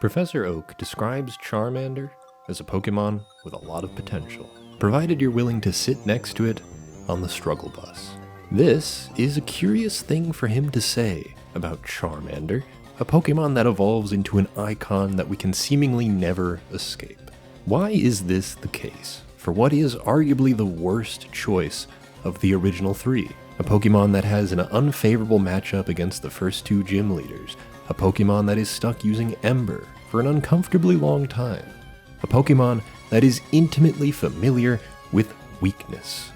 Professor Oak describes Charmander as a Pokémon with a lot of potential, provided you're willing to sit next to it on the struggle bus. This is a curious thing for him to say about Charmander, a Pokémon that evolves into an icon that we can seemingly never escape. Why is this the case for what is arguably the worst choice of the original three? A Pokémon that has an unfavorable matchup against the first two gym leaders, a Pokémon that is stuck using Ember for an uncomfortably long time, a Pokémon that is intimately familiar with weakness.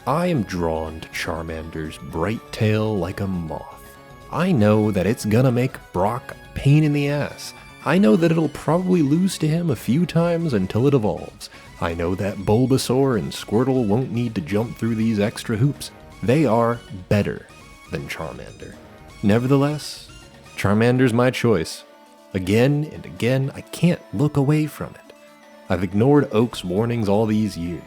I am drawn to Charmander's bright tail like a moth. I know that it's gonna make Brock a pain in the ass. I know that it'll probably lose to him a few times until it evolves. I know that Bulbasaur and Squirtle won't need to jump through these extra hoops. They are better than Charmander. Nevertheless, Charmander's my choice. Again and again, I can't look away from it. I've ignored Oak's warnings all these years.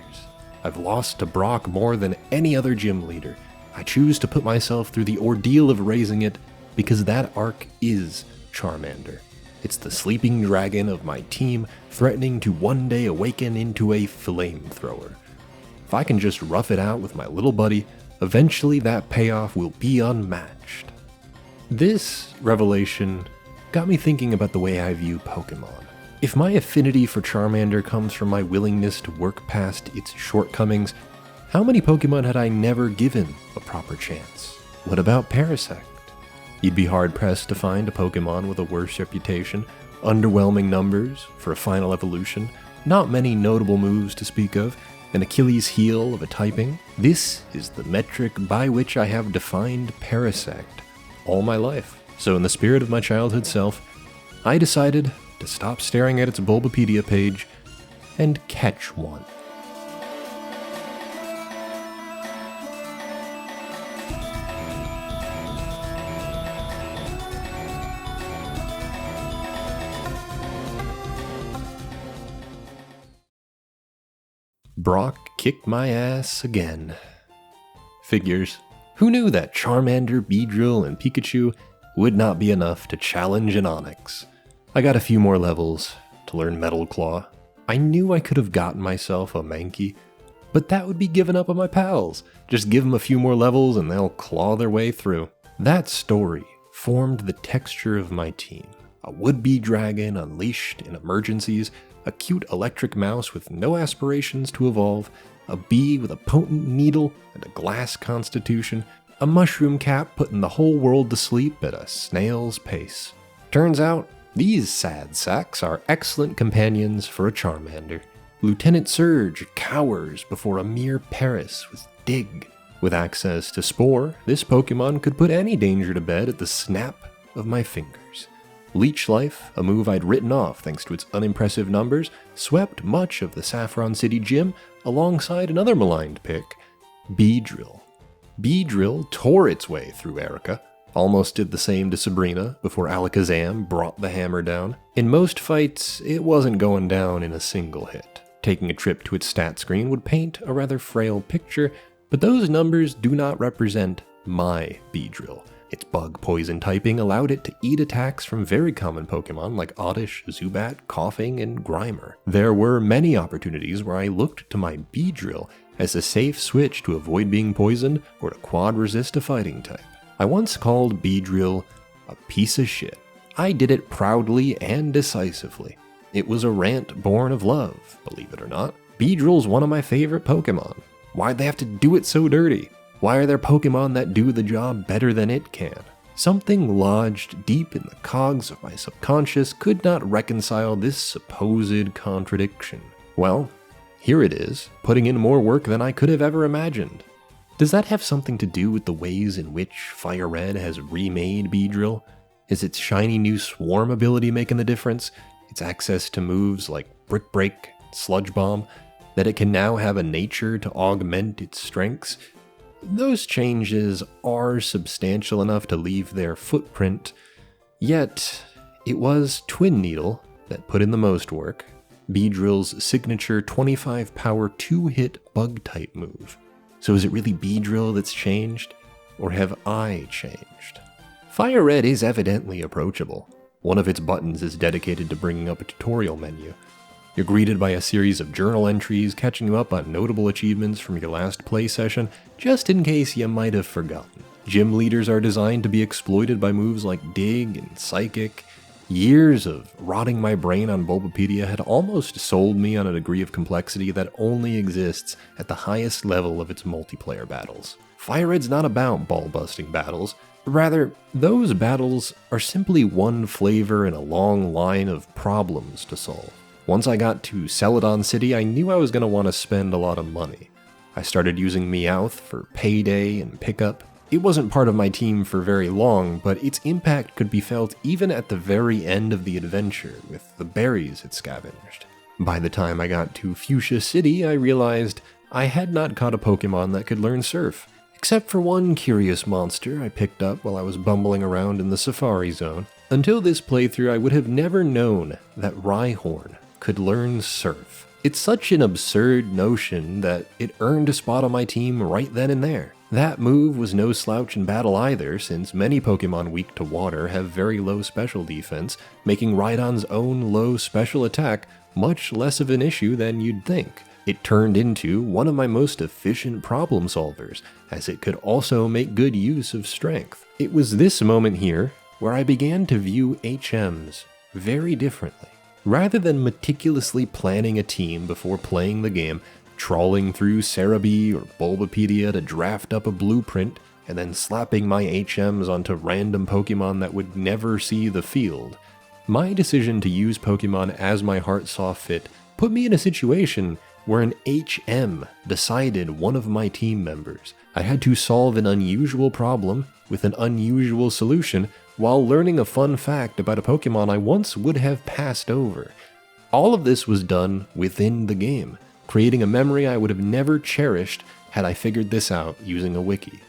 I've lost to Brock more than any other gym leader. I choose to put myself through the ordeal of raising it because that arc is Charmander. It's the sleeping dragon of my team threatening to one day awaken into a flamethrower. If I can just rough it out with my little buddy, eventually that payoff will be unmatched. This revelation got me thinking about the way I view Pokémon. If my affinity for Charmander comes from my willingness to work past its shortcomings, how many Pokémon had I never given a proper chance? What about Parasect? You'd be hard-pressed to find a Pokémon with a worse reputation, underwhelming numbers for a final evolution, not many notable moves to speak of, an Achilles heel of a typing. This is the metric by which I have defined Parasect all my life. So in the spirit of my childhood self, I decided to stop staring at its Bulbapedia page and catch one. Brock kicked my ass again. Figures. Who knew that Charmander, Beedrill, and Pikachu would not be enough to challenge an Onix? I got a few more levels to learn Metal Claw. I knew I could have gotten myself a Mankey, but that would be giving up on my pals. Just give them a few more levels and they'll claw their way through. That story formed the texture of my team. A would-be dragon unleashed in emergencies, a cute electric mouse with no aspirations to evolve, a bee with a potent needle and a glass constitution, a mushroom cap putting the whole world to sleep at a snail's pace. Turns out, these sad sacks are excellent companions for a Charmander. Lieutenant Surge cowers before a mere Paris with Dig. With access to Spore, this Pokémon could put any danger to bed at the snap of my fingers. Leech Life, a move I'd written off thanks to its unimpressive numbers, swept much of the Saffron City gym alongside another maligned pick, Beedrill. Beedrill tore its way through Erica, almost did the same to Sabrina before Alakazam brought the hammer down. In most fights, it wasn't going down in a single hit. Taking a trip to its stat screen would paint a rather frail picture, but those numbers do not represent my Beedrill. Its bug poison typing allowed it to eat attacks from very common Pokémon like Oddish, Zubat, Coughing, and Grimer. There were many opportunities where I looked to my Beedrill as a safe switch to avoid being poisoned or to quad resist a fighting type. I once called Beedrill a piece of shit. I did it proudly and decisively. It was a rant born of love, believe it or not. Beedrill's one of my favorite Pokémon. Why'd they have to do it so dirty? Why are there Pokémon that do the job better than it can? Something lodged deep in the cogs of my subconscious could not reconcile this supposed contradiction. Well, here it is, putting in more work than I could have ever imagined. Does that have something to do with the ways in which FireRed has remade Beedrill? Is its shiny new Swarm ability making the difference? Its access to moves like Brick Break, Sludge Bomb, that it can now have a nature to augment its strengths? Those changes are substantial enough to leave their footprint, yet it was Twin Needle that put in the most work, Beedrill's signature 25 power 2-hit bug-type move. So is it really Beedrill that's changed, or have I changed? FireRed is evidently approachable. One of its buttons is dedicated to bringing up a tutorial menu. You're greeted by a series of journal entries catching you up on notable achievements from your last play session, just in case you might have forgotten. Gym leaders are designed to be exploited by moves like Dig and Psychic. Years of rotting my brain on Bulbapedia had almost sold me on a degree of complexity that only exists at the highest level of its multiplayer battles. FireRed's not about ball-busting battles. Rather, those battles are simply one flavor in a long line of problems to solve. Once I got to Celadon City, I knew I was going to want to spend a lot of money. I started using Meowth for payday and pickup. It wasn't part of my team for very long, but its impact could be felt even at the very end of the adventure with the berries it scavenged. By the time I got to Fuchsia City, I realized I had not caught a Pokemon that could learn Surf. Except for one curious monster I picked up while I was bumbling around in the Safari Zone. Until this playthrough, I would have never known that Rhyhorn could learn Surf. It's such an absurd notion that it earned a spot on my team right then and there. That move was no slouch in battle either, since many Pokemon weak to water have very low special defense, making Rhydon's own low special attack much less of an issue than you'd think. It turned into one of my most efficient problem solvers, as it could also make good use of strength. It was this moment here where I began to view HMs very differently. Rather than meticulously planning a team before playing the game, trawling through Cerebi or Bulbapedia to draft up a blueprint, and then slapping my HMs onto random Pokemon that would never see the field, my decision to use Pokemon as my heart saw fit put me in a situation where an HM decided one of my team members. I had to solve an unusual problem with an unusual solution while learning a fun fact about a Pokemon I once would have passed over. All of this was done within the game, creating a memory I would have never cherished had I figured this out using a wiki.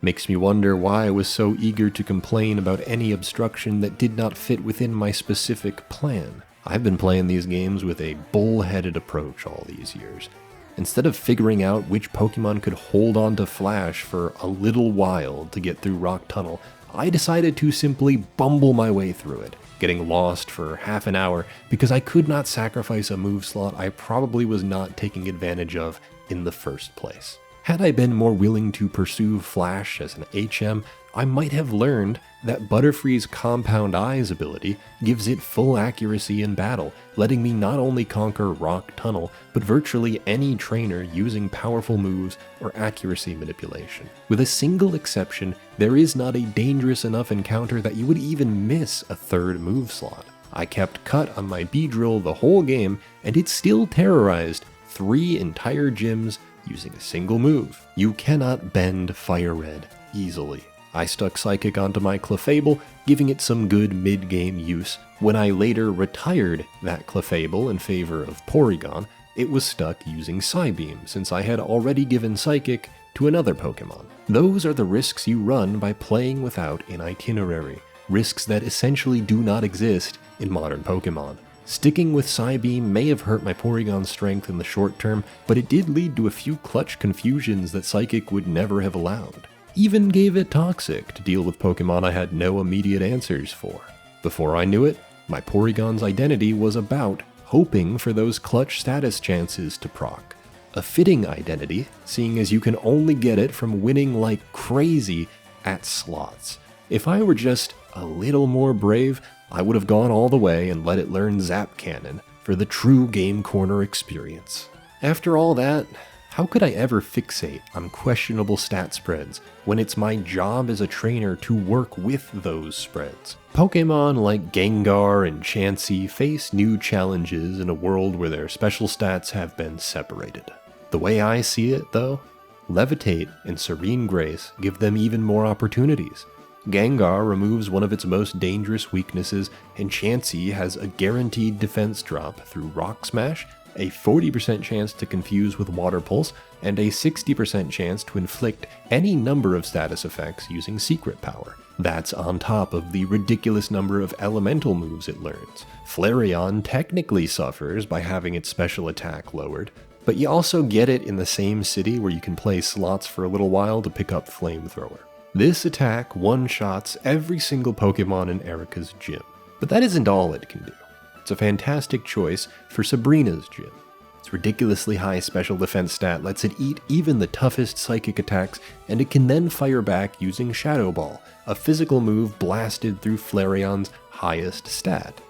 Makes me wonder why I was so eager to complain about any obstruction that did not fit within my specific plan. I've been playing these games with a bull-headed approach all these years. Instead of figuring out which Pokemon could hold on to Flash for a little while to get through Rock Tunnel, I decided to simply bumble my way through it, getting lost for half an hour because I could not sacrifice a move slot I probably was not taking advantage of in the first place. Had I been more willing to pursue Flash as an HM, I might have learned that Butterfree's Compound Eyes ability gives it full accuracy in battle, letting me not only conquer Rock Tunnel, but virtually any trainer using powerful moves or accuracy manipulation. With a single exception, there is not a dangerous enough encounter that you would even miss a third move slot. I kept cut on my Beedrill the whole game, and it still terrorized 3 entire gyms using a single move. You cannot bend FireRed easily. I stuck Psychic onto my Clefable, giving it some good mid-game use. When I later retired that Clefable in favor of Porygon, it was stuck using Psybeam, since I had already given Psychic to another Pokemon. Those are the risks you run by playing without an itinerary, risks that essentially do not exist in modern Pokemon. Sticking with Psybeam may have hurt my Porygon's strength in the short term, but it did lead to a few clutch confusions that Psychic would never have allowed. Even gave it Toxic to deal with Pokemon I had no immediate answers for. Before I knew it, my Porygon's identity was about hoping for those clutch status chances to proc. A fitting identity, seeing as you can only get it from winning like crazy at slots. If I were just a little more brave, I would have gone all the way and let it learn Zap Cannon for the true Game Corner experience. After all that, how could I ever fixate on questionable stat spreads when it's my job as a trainer to work with those spreads? Pokemon like Gengar and Chansey face new challenges in a world where their special stats have been separated. The way I see it, though, Levitate and Serene Grace give them even more opportunities. Gengar removes one of its most dangerous weaknesses, and Chansey has a guaranteed defense drop through Rock Smash, a 40% chance to confuse with Water Pulse, and a 60% chance to inflict any number of status effects using Secret Power. That's on top of the ridiculous number of elemental moves it learns. Flareon technically suffers by having its special attack lowered, but you also get it in the same city where you can play slots for a little while to pick up Flamethrower. This attack one-shots every single Pokemon in Erica's gym. But that isn't all it can do. It's a fantastic choice for Sabrina's gym. Its ridiculously high special defense stat lets it eat even the toughest psychic attacks, and it can then fire back using Shadow Ball, a physical move blasted through Flareon's highest stat.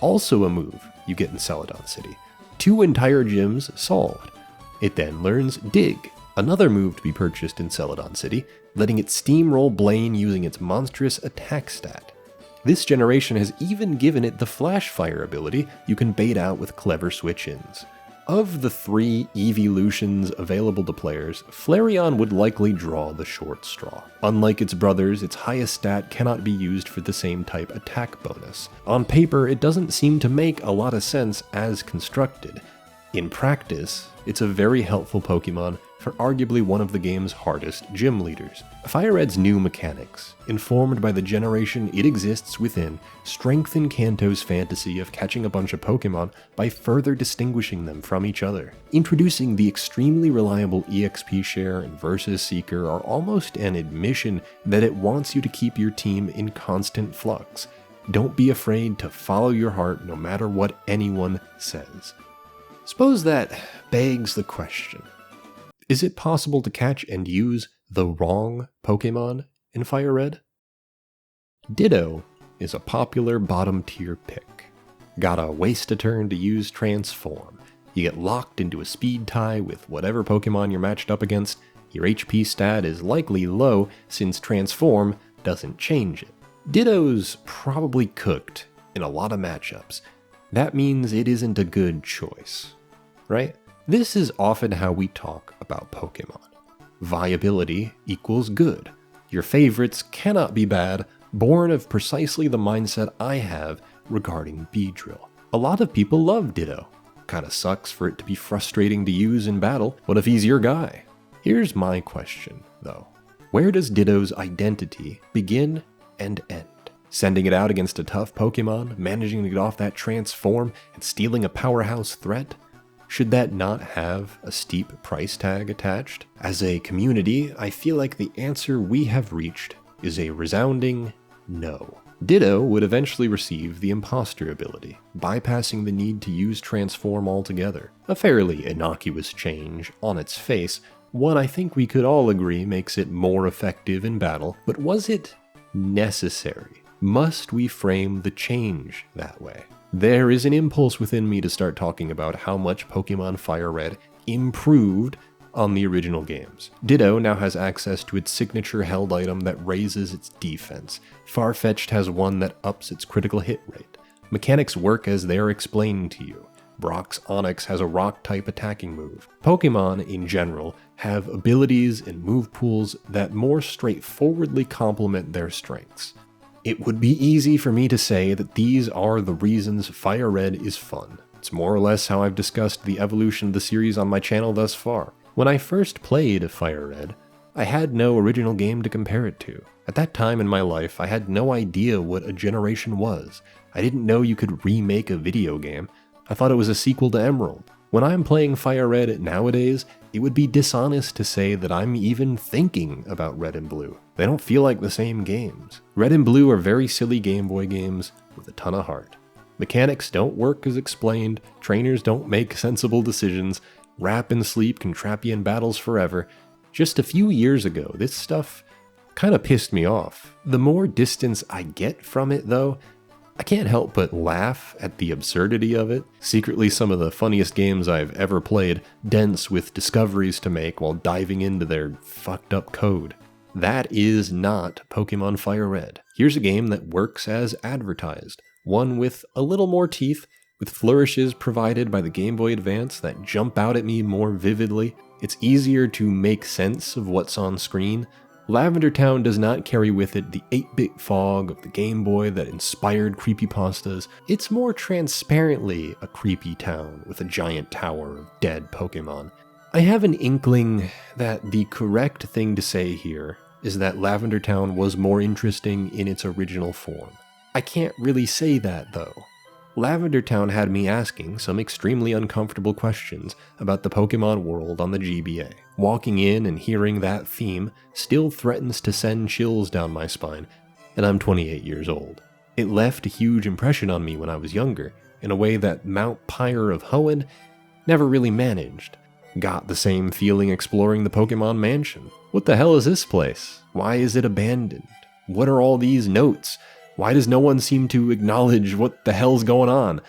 Also a move you get in Celadon City. 2 entire gyms solved. It then learns Dig, another move to be purchased in Celadon City, letting it steamroll Blaine using its monstrous attack stat. This generation has even given it the Flash Fire ability you can bait out with clever switch-ins. Of the 3 evolutions available to players, Flareon would likely draw the short straw. Unlike its brothers, its highest stat cannot be used for the same type attack bonus. On paper, it doesn't seem to make a lot of sense as constructed. In practice, it's a very helpful Pokemon for arguably one of the game's hardest gym leaders. FireRed's new mechanics, informed by the generation it exists within, strengthen Kanto's fantasy of catching a bunch of Pokemon by further distinguishing them from each other. Introducing the extremely reliable EXP share and Versus Seeker are almost an admission that it wants you to keep your team in constant flux. Don't be afraid to follow your heart no matter what anyone says. Suppose that begs the question. Is it possible to catch and use the wrong Pokemon in FireRed? Ditto is a popular bottom-tier pick. Gotta waste a turn to use Transform. You get locked into a speed tie with whatever Pokemon you're matched up against. Your HP stat is likely low since Transform doesn't change it. Ditto's probably cooked in a lot of matchups. That means it isn't a good choice, right? This is often how we talk about Pokemon. Viability equals good. Your favorites cannot be bad, born of precisely the mindset I have regarding Beedrill. A lot of people love Ditto. Kinda sucks for it to be frustrating to use in battle. What if he's your guy? Here's my question, though. Where does Ditto's identity begin and end? Sending it out against a tough Pokemon, managing to get off that Transform, and stealing a powerhouse threat? Should that not have a steep price tag attached? As a community, I feel like the answer we have reached is a resounding no. Ditto would eventually receive the Imposter ability, bypassing the need to use Transform altogether. A fairly innocuous change on its face, one I think we could all agree makes it more effective in battle, but was it necessary? Must we frame the change that way? There is an impulse within me to start talking about how much Pokémon FireRed improved on the original games. Ditto now has access to its signature held item that raises its defense. Farfetch'd has one that ups its critical hit rate. Mechanics work as they're explained to you. Brock's Onix has a rock-type attacking move. Pokemon, in general, have abilities and move pools that more straightforwardly complement their strengths. It would be easy for me to say that these are the reasons FireRed is fun. It's more or less how I've discussed the evolution of the series on my channel thus far. When I first played FireRed, I had no original game to compare it to. At that time in my life, I had no idea what a generation was. I didn't know you could remake a video game. I thought it was a sequel to Emerald. When I'm playing FireRed nowadays, it would be dishonest to say that I'm even thinking about Red and Blue. They don't feel like the same games. Red and Blue are very silly Game Boy games with a ton of heart. Mechanics don't work as explained, trainers don't make sensible decisions, Wrap and Sleep can trap you in battles forever. Just a few years ago, this stuff kinda pissed me off. The more distance I get from it, though, I can't help but laugh at the absurdity of it. Secretly some of the funniest games I've ever played, dense with discoveries to make while diving into their fucked up code. That is not Pokémon FireRed. Here's a game that works as advertised. One with a little more teeth, with flourishes provided by the Game Boy Advance that jump out at me more vividly. It's easier to make sense of what's on screen. Lavender Town does not carry with it the 8-bit fog of the Game Boy that inspired creepypastas. It's more transparently a creepy town with a giant tower of dead Pokemon. I have an inkling that the correct thing to say here is that Lavender Town was more interesting in its original form. I can't really say that though. Lavender Town had me asking some extremely uncomfortable questions about the Pokemon world on the GBA. Walking in and hearing that theme still threatens to send chills down my spine, and I'm 28 years old. It left a huge impression on me when I was younger, in a way that Mount Pyre of Hoenn never really managed. Got the same feeling exploring the Pokemon Mansion. What the hell is this place? Why is it abandoned? What are all these notes? Why does no one seem to acknowledge what the hell's going on?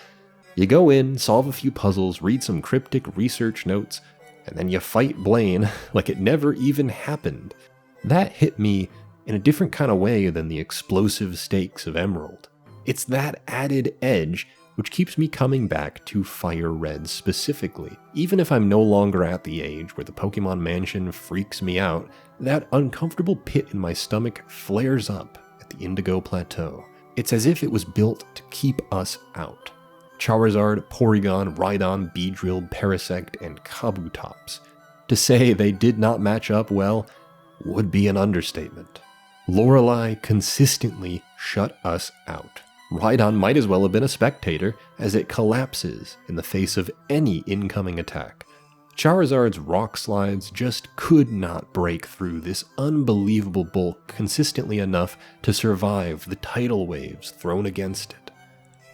You go in, solve a few puzzles, read some cryptic research notes, and then you fight Blaine like it never even happened. That hit me in a different kind of way than the explosive stakes of Emerald. It's that added edge which keeps me coming back to FireRed specifically. Even if I'm no longer at the age where the Pokemon Mansion freaks me out, that uncomfortable pit in my stomach flares up at the Indigo Plateau. It's as if it was built to keep us out. Charizard, Porygon, Rhydon, Beedrill, Parasect, and Kabutops. To say they did not match up well would be an understatement. Lorelei consistently shut us out. Rhydon might as well have been a spectator, as it collapses in the face of any incoming attack. Charizard's rock slides just could not break through this unbelievable bulk consistently enough to survive the tidal waves thrown against it.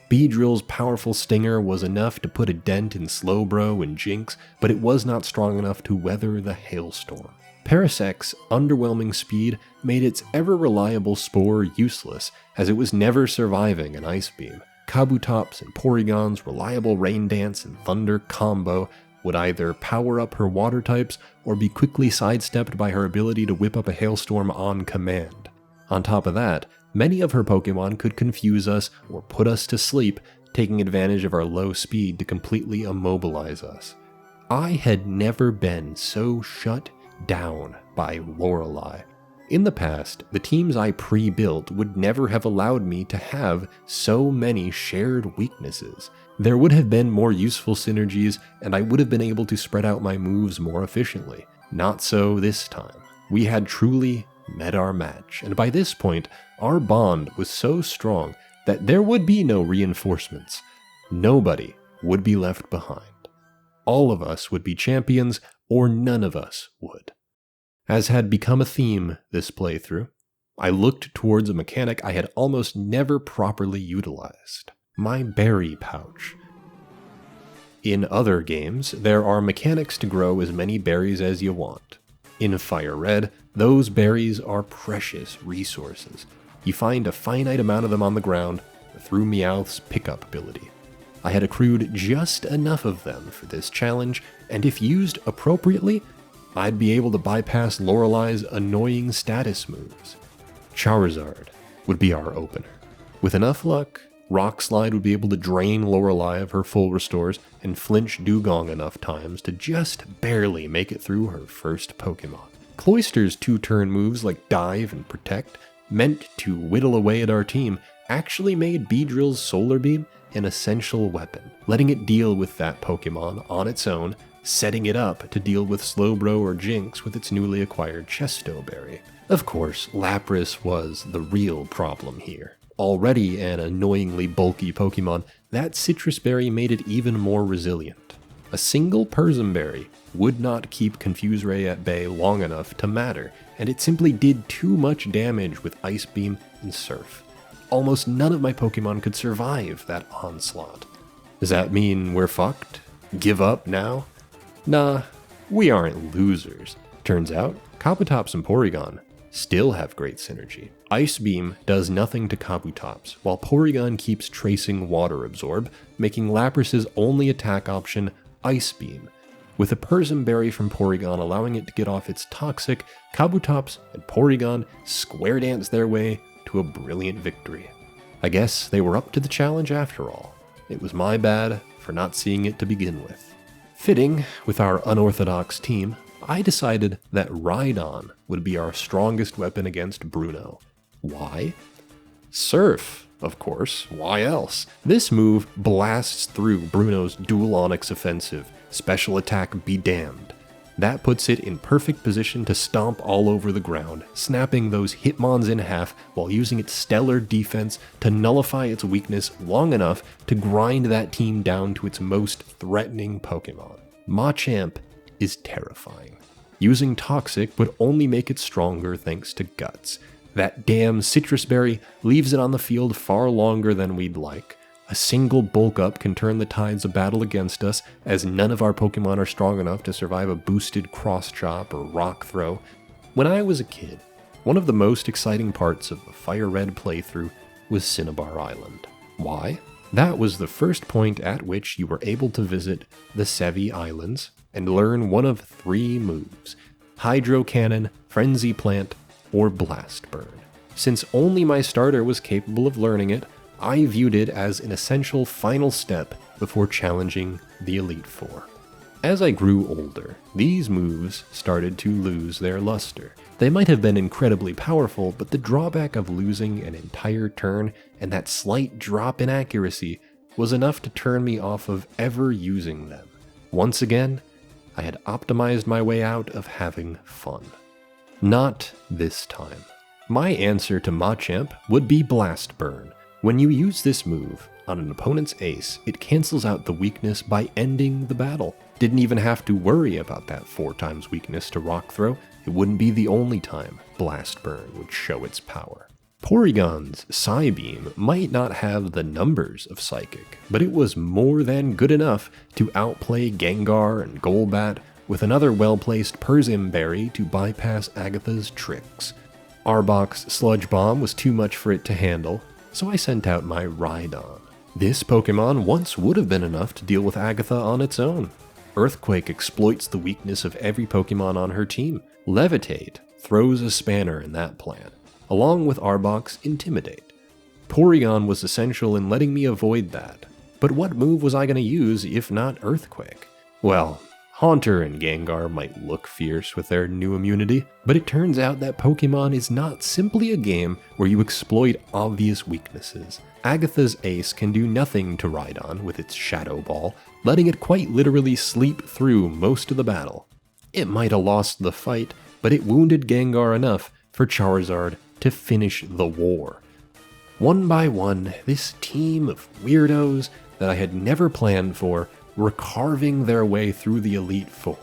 Beedrill's powerful stinger was enough to put a dent in Slowbro and Jinx, but it was not strong enough to weather the hailstorm. Parasect's underwhelming speed made its ever-reliable Spore useless, as it was never surviving an Ice Beam. Kabutops and Porygon's reliable Rain Dance and Thunder combo would either power up her water types or be quickly sidestepped by her ability to whip up a hailstorm on command. On top of that, many of her Pokemon could confuse us or put us to sleep, taking advantage of our low speed to completely immobilize us. I had never been so shut down by Lorelei. In the past, the teams I pre-built would never have allowed me to have so many shared weaknesses. There would have been more useful synergies, and I would have been able to spread out my moves more efficiently. Not so this time. We had truly met our match, and by this point, our bond was so strong that there would be no reinforcements. Nobody would be left behind. All of us would be champions, or none of us would. As had become a theme this playthrough, I looked towards a mechanic I had almost never properly utilized: my berry pouch. In other games, there are mechanics to grow as many berries as you want. In FireRed, those berries are precious resources. You find a finite amount of them on the ground through Meowth's pickup ability. I had accrued just enough of them for this challenge, and if used appropriately, I'd be able to bypass Lorelei's annoying status moves. Charizard would be our opener. With enough luck, Rock Slide would be able to drain Lorelei of her full restores and flinch Dugong enough times to just barely make it through her first Pokemon. Cloyster's 2-turn moves like Dive and Protect, meant to whittle away at our team, actually made Beedrill's Solar Beam an essential weapon, letting it deal with that Pokemon on its own, setting it up to deal with Slowbro or Jinx with its newly acquired Chesto Berry. Of course, Lapras was the real problem here. Already an annoyingly bulky Pokemon, that Citrus Berry made it even more resilient. A single Persim Berry would not keep Confuse Ray at bay long enough to matter, and it simply did too much damage with Ice Beam and Surf. Almost none of my Pokemon could survive that onslaught. Does that mean we're fucked? Give up now? Nah, we aren't losers. Turns out, Kabutops and Porygon still have great synergy. Ice Beam does nothing to Kabutops, while Porygon keeps tracing Water Absorb, making Lapras's only attack option Ice Beam. With a Persim Berry from Porygon allowing it to get off its toxic, Kabutops and Porygon square dance their way to a brilliant victory. I guess they were up to the challenge after all. It was my bad for not seeing it to begin with. Fitting with our unorthodox team, I decided that Rhydon would be our strongest weapon against Bruno. Why? Surf, of course. Why else? This move blasts through Bruno's Dual Onyx offensive, special attack be damned. That puts it in perfect position to stomp all over the ground, snapping those Hitmons in half while using its stellar defense to nullify its weakness long enough to grind that team down to its most threatening Pokemon. Machamp is terrifying. Using Toxic would only make it stronger thanks to Guts. That damn citrus berry leaves it on the field far longer than we'd like. A single bulk up can turn the tides of battle against us, as none of our Pokemon are strong enough to survive a boosted cross chop or rock throw. When I was a kid, one of the most exciting parts of the FireRed playthrough was Cinnabar Island. Why? That was the first point at which you were able to visit the Sevi Islands and learn one of 3 moves: Hydro Cannon, Frenzy Plant, or Blast Burn. Since only my starter was capable of learning it, I viewed it as an essential final step before challenging the Elite Four. As I grew older, these moves started to lose their luster. They might have been incredibly powerful, but the drawback of losing an entire turn and that slight drop in accuracy was enough to turn me off of ever using them. Once again, I had optimized my way out of having fun. Not this time. My answer to Machamp would be Blast Burn. When you use this move on an opponent's ace, it cancels out the weakness by ending the battle. Didn't even have to worry about that 4 times weakness to Rock Throw. It wouldn't be the only time Blast Burn would show its power. Porygon's Psybeam might not have the numbers of Psychic, but it was more than good enough to outplay Gengar and Golbat with another well-placed Persim Berry to bypass Agatha's tricks. Arbok's Sludge Bomb was too much for it to handle, so I sent out my Rhydon. This Pokemon once would have been enough to deal with Agatha on its own. Earthquake exploits the weakness of every Pokemon on her team. Levitate throws a spanner in that plan, along with Arbok's Intimidate. Porygon was essential in letting me avoid that, but what move was I going to use if not Earthquake? Well, Haunter and Gengar might look fierce with their new immunity, but it turns out that Pokemon is not simply a game where you exploit obvious weaknesses. Agatha's ace can do nothing to Rhydon with its Shadow Ball, letting it quite literally sleep through most of the battle. It might have lost the fight, but it wounded Gengar enough for Charizard to finish the war. One by one, this team of weirdos that I had never planned for were carving their way through the Elite Four.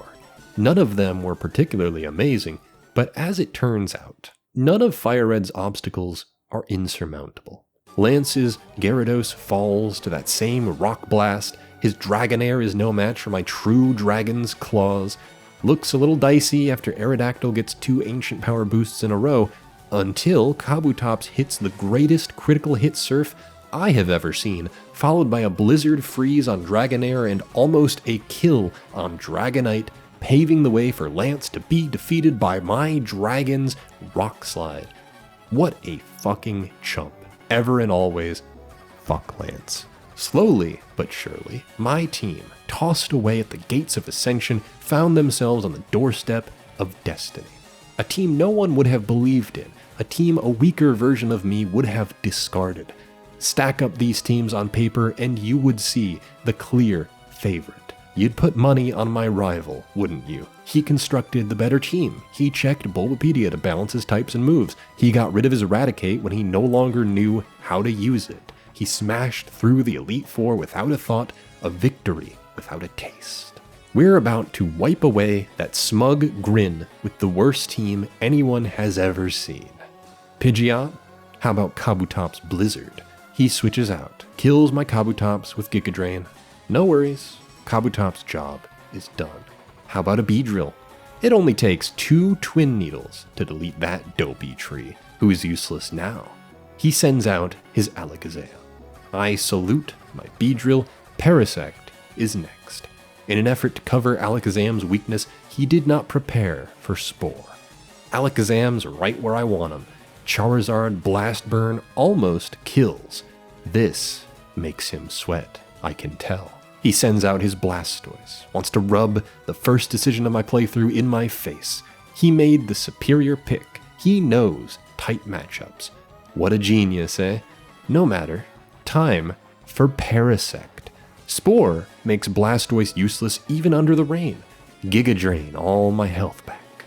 None of them were particularly amazing, but as it turns out, none of FireRed's obstacles are insurmountable. Lance's Gyarados falls to that same Rock Blast, his Dragonair is no match for my true Dragon's Claws, looks a little dicey after Aerodactyl gets 2 Ancient Power boosts in a row, until Kabutops hits the greatest critical hit surf I have ever seen, followed by a Blizzard Freeze on Dragonair and almost a kill on Dragonite, paving the way for Lance to be defeated by my Dragon's Rock Slide. What a fucking chump. Ever and always, fuck Lance. Slowly but surely, my team, tossed away at the gates of Ascension, found themselves on the doorstep of destiny. A team no one would have believed in, a team a weaker version of me would have discarded. Stack up these teams on paper and you would see the clear favorite. You'd put money on my rival, wouldn't you? He constructed the better team. He checked Bulbapedia to balance his types and moves. He got rid of his Eradicate when he no longer knew how to use it. He smashed through the Elite Four without a thought, a victory without a taste. We're about to wipe away that smug grin with the worst team anyone has ever seen. Pidgeot? How about Kabutops Blizzard? He switches out, kills my Kabutops with Giga Drain. No worries, Kabutops' job is done. How about a Beedrill? It only takes 2 Twin Needles to delete that dopey tree, who is useless now. He sends out his Alakazam. I salute my Beedrill. Parasect is next. In an effort to cover Alakazam's weakness, he did not prepare for Spore. Alakazam's right where I want him. Charizard Blast Burn almost kills. This makes him sweat, I can tell. He sends out his Blastoise, wants to rub the first decision of my playthrough in my face. He made the superior pick. He knows tight matchups. What a genius, eh? No matter. Time for Parasect. Spore makes Blastoise useless even under the rain. Giga Drain all my health back.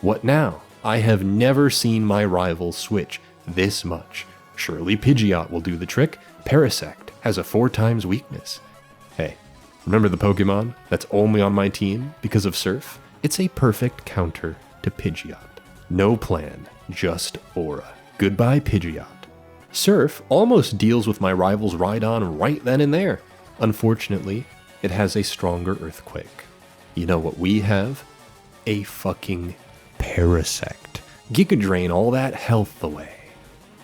What now? I have never seen my rival switch this much. Surely Pidgeot will do the trick. Parasect has a 4 times weakness. Hey, remember the Pokemon that's only on my team because of Surf? It's a perfect counter to Pidgeot. No plan, just aura. Goodbye, Pidgeot. Surf almost deals with my rival's Rhydon right then and there. Unfortunately, it has a stronger Earthquake. You know what we have? A fucking Parasect. Giga Drain all that health away.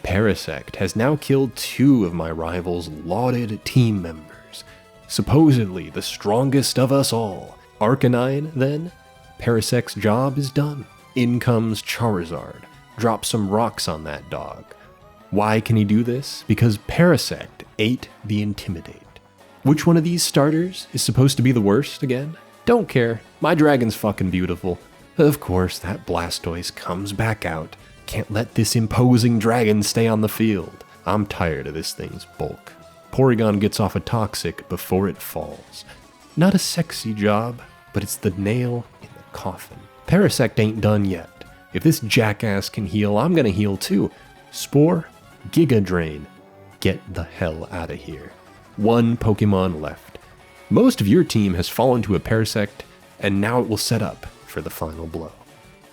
Parasect has now killed 2 of my rival's lauded team members. Supposedly the strongest of us all. Arcanine, then? Parasect's job is done. In comes Charizard. Drop some rocks on that dog. Why can he do this? Because Parasect ate the Intimidate. Which one of these starters is supposed to be the worst again? Don't care. My dragon's fucking beautiful. Of course, that Blastoise comes back out. Can't let this imposing dragon stay on the field. I'm tired of this thing's bulk. Porygon gets off a Toxic before it falls. Not a sexy job, but it's the nail in the coffin. Parasect ain't done yet. If this jackass can heal, I'm gonna heal too. Spore, Giga Drain. Get the hell out of here. 1 Pokemon left. Most of your team has fallen to a Parasect, and now it will set up for the final blow.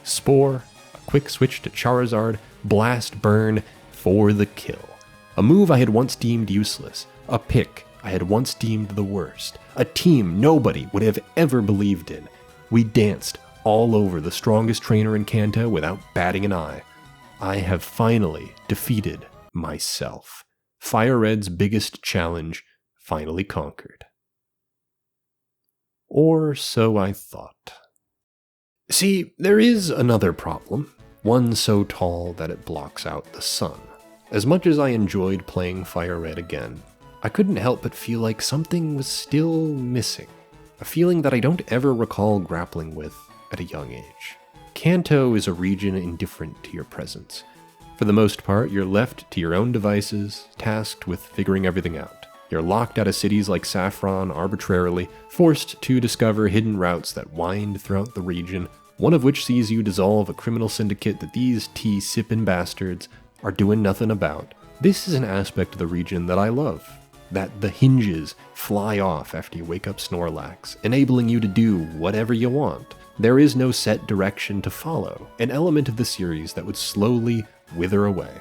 Spore, a quick switch to Charizard, Blast Burn for the kill. A move I had once deemed useless, a pick I had once deemed the worst, a team nobody would have ever believed in. We danced all over the strongest trainer in Kanto without batting an eye. I have finally defeated myself. FireRed's biggest challenge finally conquered. Or so I thought. See, there is another problem, one so tall that it blocks out the sun. As much as I enjoyed playing FireRed again, I couldn't help but feel like something was still missing, a feeling that I don't ever recall grappling with at a young age. Kanto is a region indifferent to your presence. For the most part, you're left to your own devices, tasked with figuring everything out. You're locked out of cities like Saffron arbitrarily, forced to discover hidden routes that wind throughout the region, one of which sees you dissolve a criminal syndicate that these tea-sippin' bastards are doing nothing about. This is an aspect of the region that I love, that the hinges fly off after you wake up Snorlax, enabling you to do whatever you want. There is no set direction to follow, an element of the series that would slowly wither away.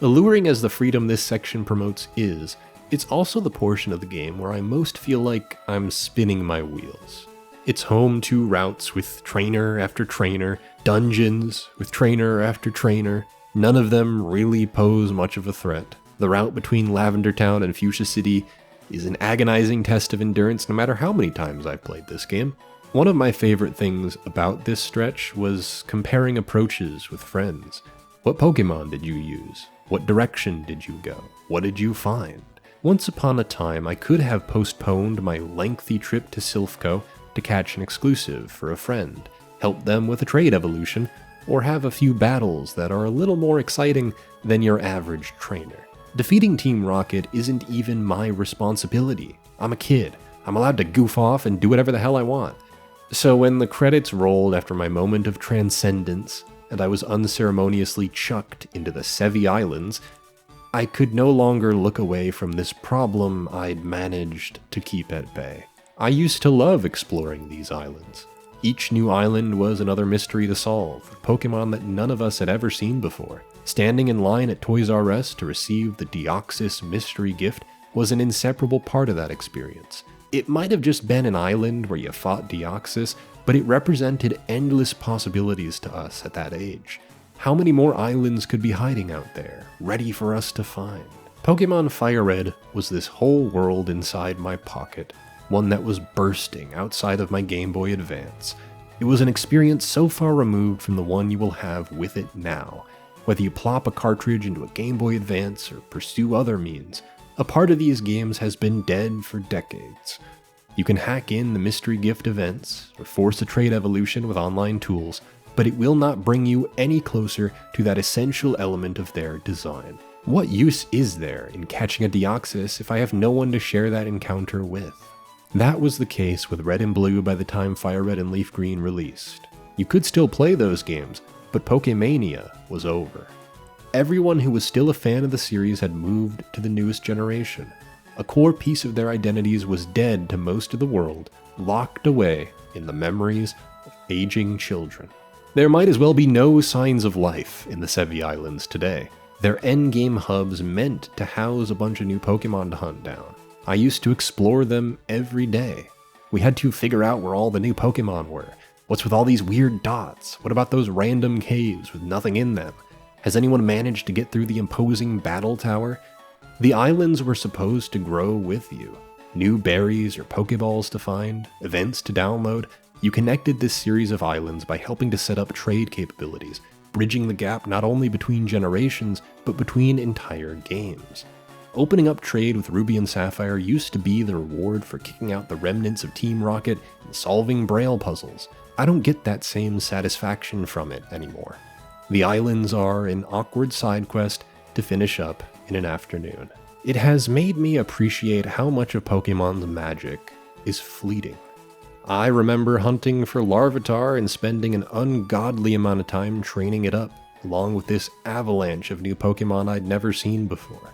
Alluring as the freedom this section promotes is, it's also the portion of the game where I most feel like I'm spinning my wheels. It's home to routes with trainer after trainer, dungeons with trainer after trainer. None of them really pose much of a threat. The route between Lavender Town and Fuchsia City is an agonizing test of endurance no matter how many times I've played this game. One of my favorite things about this stretch was comparing approaches with friends. What Pokemon did you use? What direction did you go? What did you find? Once upon a time, I could have postponed my lengthy trip to Silphco to catch an exclusive for a friend, help them with a trade evolution, or have a few battles that are a little more exciting than your average trainer. Defeating Team Rocket isn't even my responsibility. I'm a kid. I'm allowed to goof off and do whatever the hell I want. So when the credits rolled after my moment of transcendence, and I was unceremoniously chucked into the Sevi Islands, I could no longer look away from this problem I'd managed to keep at bay. I used to love exploring these islands. Each new island was another mystery to solve, with Pokemon that none of us had ever seen before. Standing in line at Toys R Us to receive the Deoxys mystery gift was an inseparable part of that experience. It might have just been an island where you fought Deoxys, but it represented endless possibilities to us at that age. How many more islands could be hiding out there, ready for us to find? Pokémon FireRed was this whole world inside my pocket, one that was bursting outside of my Game Boy Advance. It was an experience so far removed from the one you will have with it now. Whether you plop a cartridge into a Game Boy Advance or pursue other means, a part of these games has been dead for decades. You can hack in the mystery gift events, or force a trade evolution with online tools, but it will not bring you any closer to that essential element of their design. What use is there in catching a Deoxys if I have no one to share that encounter with? That was the case with Red and Blue by the time FireRed and Leaf Green released. You could still play those games, but Pokemania was over. Everyone who was still a fan of the series had moved to the newest generation. A core piece of their identities was dead to most of the world, locked away in the memories of aging children. There might as well be no signs of life in the Sevi Islands today. They're endgame hubs meant to house a bunch of new Pokemon to hunt down. I used to explore them every day. We had to figure out where all the new Pokemon were. What's with all these weird dots? What about those random caves with nothing in them? Has anyone managed to get through the imposing battle tower? The islands were supposed to grow with you. New berries or Pokeballs to find, events to download. You connected this series of islands by helping to set up trade capabilities, bridging the gap not only between generations, but between entire games. Opening up trade with Ruby and Sapphire used to be the reward for kicking out the remnants of Team Rocket and solving Braille puzzles. I don't get that same satisfaction from it anymore. The islands are an awkward side quest to finish up in an afternoon. It has made me appreciate how much of Pokemon's magic is fleeting. I remember hunting for Larvitar and spending an ungodly amount of time training it up, along with this avalanche of new Pokemon I'd never seen before.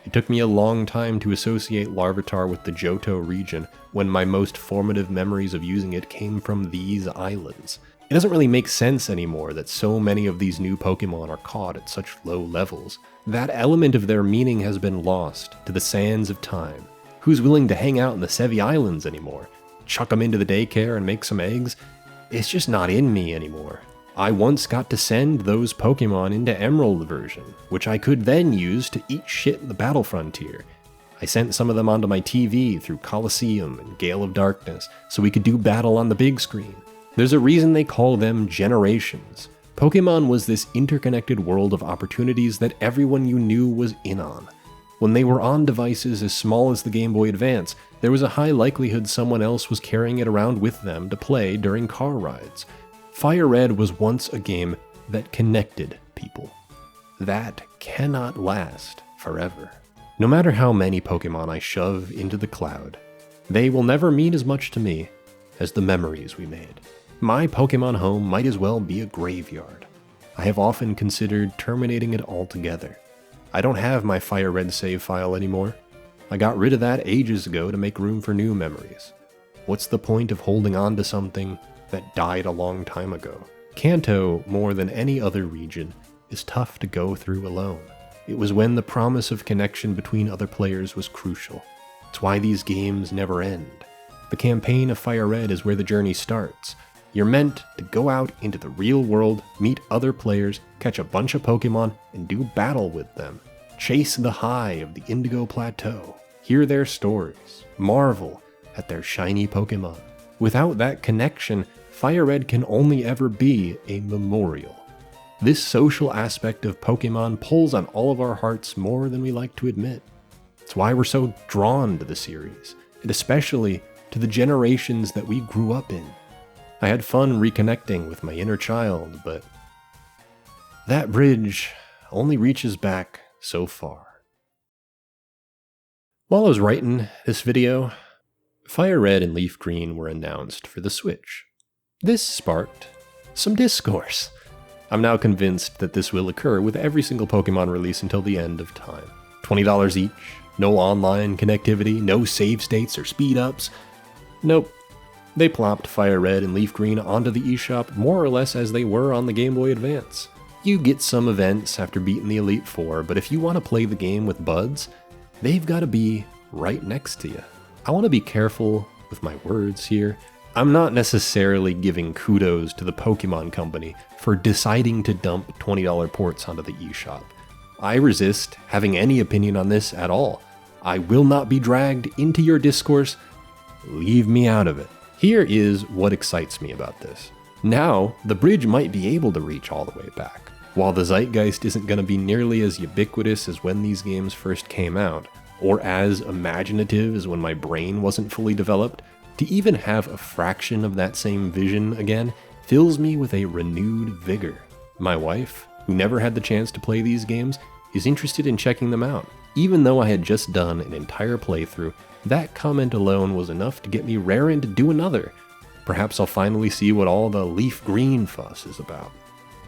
It took me a long time to associate Larvitar with the Johto region, when my most formative memories of using it came from these islands. It doesn't really make sense anymore that so many of these new Pokemon are caught at such low levels. That element of their meaning has been lost to the sands of time. Who's willing to hang out in the Sevi Islands anymore? Chuck them into the daycare and make some eggs? It's just not in me anymore. I once got to send those Pokemon into Emerald version, which I could then use to eat shit in the Battle Frontier. I sent some of them onto my TV through Coliseum and Gale of Darkness so we could do battle on the big screen. There's a reason they call them generations. Pokemon was this interconnected world of opportunities that everyone you knew was in on. When they were on devices as small as the Game Boy Advance, there was a high likelihood someone else was carrying it around with them to play during car rides. FireRed was once a game that connected people. That cannot last forever. No matter how many Pokemon I shove into the cloud, they will never mean as much to me as the memories we made. My Pokemon home might as well be a graveyard. I have often considered terminating it altogether. I don't have my FireRed save file anymore. I got rid of that ages ago to make room for new memories. What's the point of holding on to something that died a long time ago? Kanto, more than any other region, is tough to go through alone. It was when the promise of connection between other players was crucial. It's why these games never end. The campaign of FireRed is where the journey starts. You're meant to go out into the real world, meet other players, catch a bunch of Pokemon, and do battle with them. Chase the high of the Indigo Plateau. Hear their stories. Marvel at their shiny Pokemon. Without that connection, FireRed can only ever be a memorial. This social aspect of Pokemon pulls on all of our hearts more than we like to admit. It's why we're so drawn to the series, and especially to the generations that we grew up in. I had fun reconnecting with my inner child, but that bridge only reaches back so far. While I was writing this video, FireRed and Leaf Green were announced for the Switch. This sparked some discourse. I'm now convinced that this will occur with every single Pokemon release until the end of time. $20 each, no online connectivity, no save states or speed ups. Nope. They plopped FireRed and Leaf Green onto the eShop more or less as they were on the Game Boy Advance. You get some events after beating the Elite Four, but if you want to play the game with buds, they've got to be right next to you. I want to be careful with my words here. I'm not necessarily giving kudos to the Pokemon Company for deciding to dump $20 ports onto the eShop. I resist having any opinion on this at all. I will not be dragged into your discourse. Leave me out of it. Here is what excites me about this. Now, the bridge might be able to reach all the way back. While the zeitgeist isn't going to be nearly as ubiquitous as when these games first came out, or as imaginative as when my brain wasn't fully developed, to even have a fraction of that same vision again fills me with a renewed vigor. My wife, who never had the chance to play these games, is interested in checking them out. Even though I had just done an entire playthrough, that comment alone was enough to get me raring to do another. Perhaps I'll finally see what all the Leaf Green fuss is about.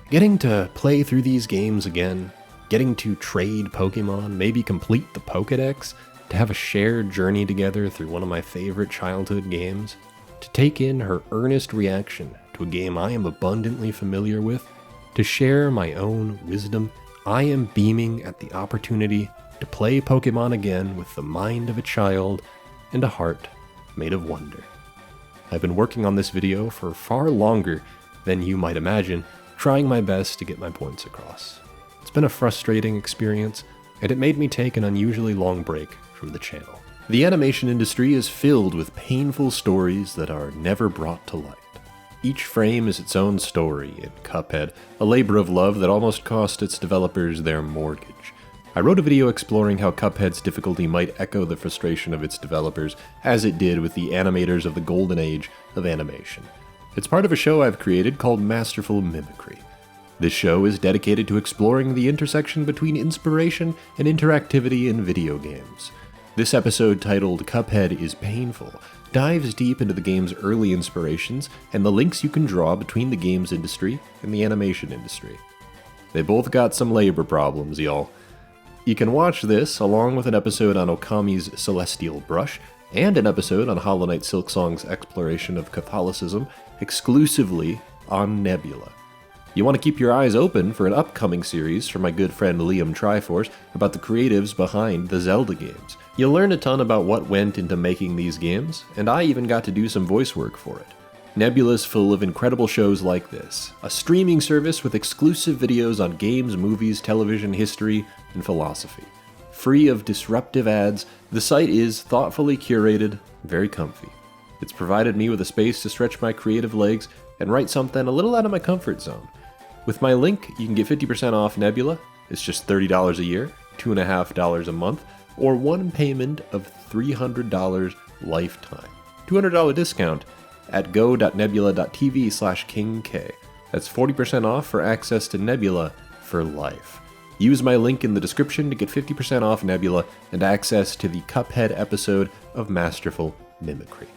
Getting to play through these games again, getting to trade Pokemon, maybe complete the Pokédex, to have a shared journey together through one of my favorite childhood games, to take in her earnest reaction to to a game I am abundantly familiar with, to share my own wisdom, I am beaming at the opportunity to play Pokémon again with the mind of a child and a heart made of wonder. I've been working on this video for far longer than you might imagine, trying my best to get my points across. It's been a frustrating experience, and it made me take an unusually long break from the channel. The animation industry is filled with painful stories that are never brought to light. Each frame is its own story in Cuphead, a labor of love that almost cost its developers their mortgage. I wrote a video exploring how Cuphead's difficulty might echo the frustration of its developers, as it did with the animators of the golden age of animation. It's part of a show I've created called Masterful Mimicry. This show is dedicated to exploring the intersection between inspiration and interactivity in video games. This episode, titled Cuphead is Painful, dives deep into the game's early inspirations and the links you can draw between the games industry and the animation industry. They both got some labor problems, y'all. You can watch this along with an episode on Okami's Celestial Brush and an episode on Hollow Knight Silksong's exploration of Catholicism exclusively on Nebula. You want to keep your eyes open for an upcoming series from my good friend Liam Triforce about the creatives behind the Zelda games. You'll learn a ton about what went into making these games, and I even got to do some voice work for it. Nebula's full of incredible shows like this, a streaming service with exclusive videos on games, movies, television, history, and philosophy. Free of disruptive ads, the site is thoughtfully curated, very comfy. It's provided me with a space to stretch my creative legs and write something a little out of my comfort zone. With my link, you can get 50% off Nebula. It's just $30 a year, $2.50 a month, or one payment of $300 lifetime. $200 discount at go.nebula.tv/KingK. That's 40% off for access to Nebula for life. Use my link in the description to get 50% off Nebula and access to the Cuphead episode of Masterful Mimicry.